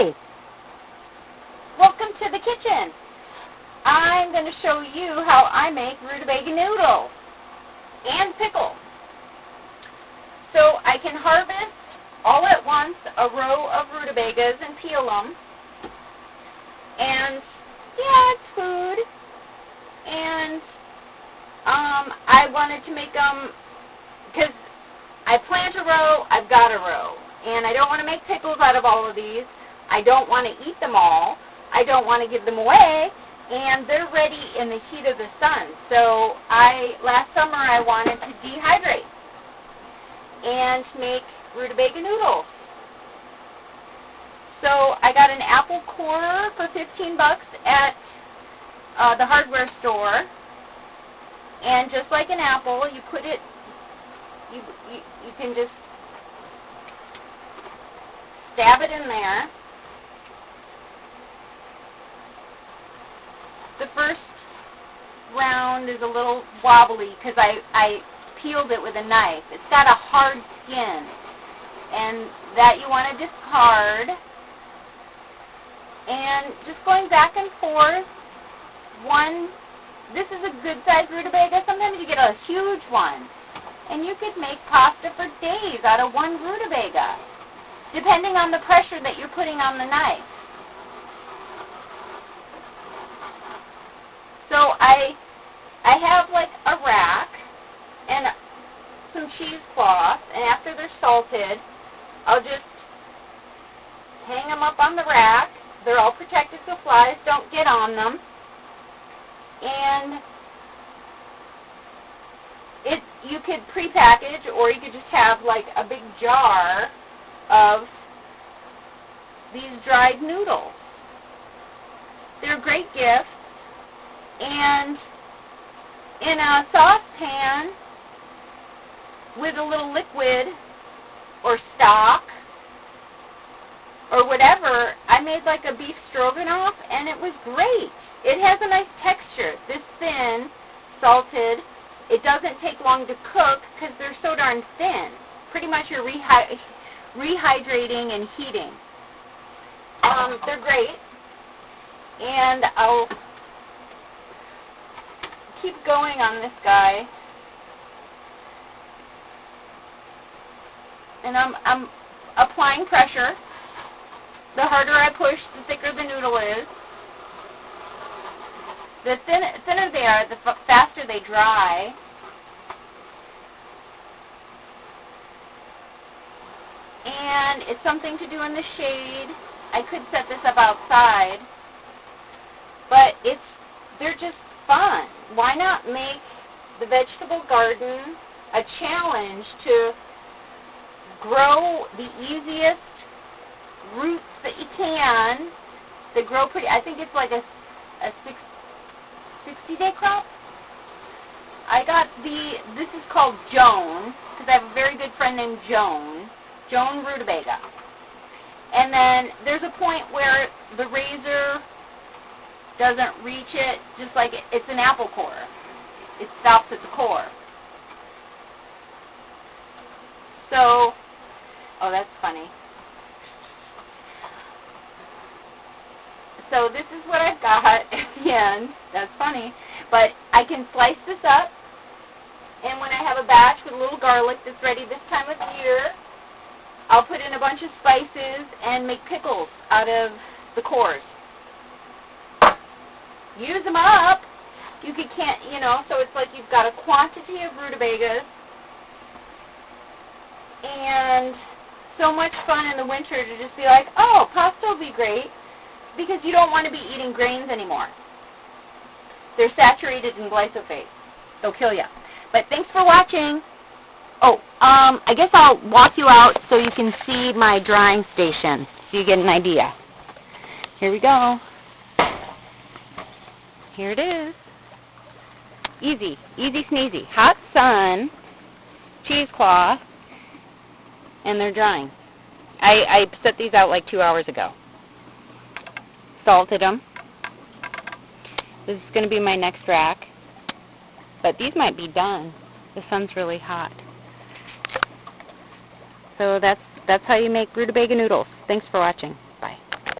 Hi! Welcome to the kitchen. I'm going to show you how I make rutabaga noodles and pickles. So I can harvest all at once a row of rutabagas and peel them. And yeah, it's food. And I wanted to make them, because I plant a row, I've got a row. And I don't want to make pickles out of all of these. I don't want to eat them all. I don't want to give them away. And they're ready in the heat of the sun. So last summer I wanted to dehydrate and make rutabaga noodles. So I got an apple core for 15 bucks at the hardware store. And just like an apple, you put it, you can just stab it in there. The first round is a little wobbly because I peeled it with a knife. It's got a hard skin, and that you want to discard. And just going back and forth, this is a good-sized rutabaga. Sometimes you get a huge one, and you could make pasta for days out of one rutabaga, depending on the pressure that you're putting on the knife. So I have like a rack and some cheesecloth, and after they're salted, I'll just hang them up on the rack. They're all protected so flies don't get on them. And you could pre-package, or you could just have like a big jar of these dried noodles. They're great gifts. And in a saucepan with a little liquid or stock or whatever, I made like a beef stroganoff, and it was great. It has a nice texture. This thin, salted. It doesn't take long to cook because they're so darn thin. Pretty much you're rehydrating and heating. They're great. And I'll keep going on this guy. And I'm applying pressure. The harder I push, the thicker the noodle is. The thinner they are, the faster they dry. And it's something to do in the shade. I could set this up outside, but they're just fun. Why not make the vegetable garden a challenge to grow the easiest roots that you can? They grow pretty. I think it's like a 60-day crop. I got this is called Joan, because I have a very good friend named Joan rutabaga. And then there's a point where the razor doesn't reach it, just like it's an apple core. It stops at the core. So, oh, that's funny. So this is what I've got at the end. That's funny. But I can slice this up, and when I have a batch with a little garlic that's ready this time of year, I'll put in a bunch of spices and make pickles out of the cores. Use them up. So it's like you've got a quantity of rutabagas, and so much fun in the winter to just be like, oh, pasta will be great, because you don't want to be eating grains anymore. They're saturated in glyphosate. They'll kill you. But thanks for watching. Oh, I guess I'll walk you out so you can see my drying station, so you get an idea. Here we go. Here it is. Easy sneezy. Hot sun, cheesecloth, and they're drying. I set these out like 2 hours ago. Salted them. This is going to be my next rack. But these might be done. The sun's really hot. So that's how you make rutabaga noodles. Thanks for watching.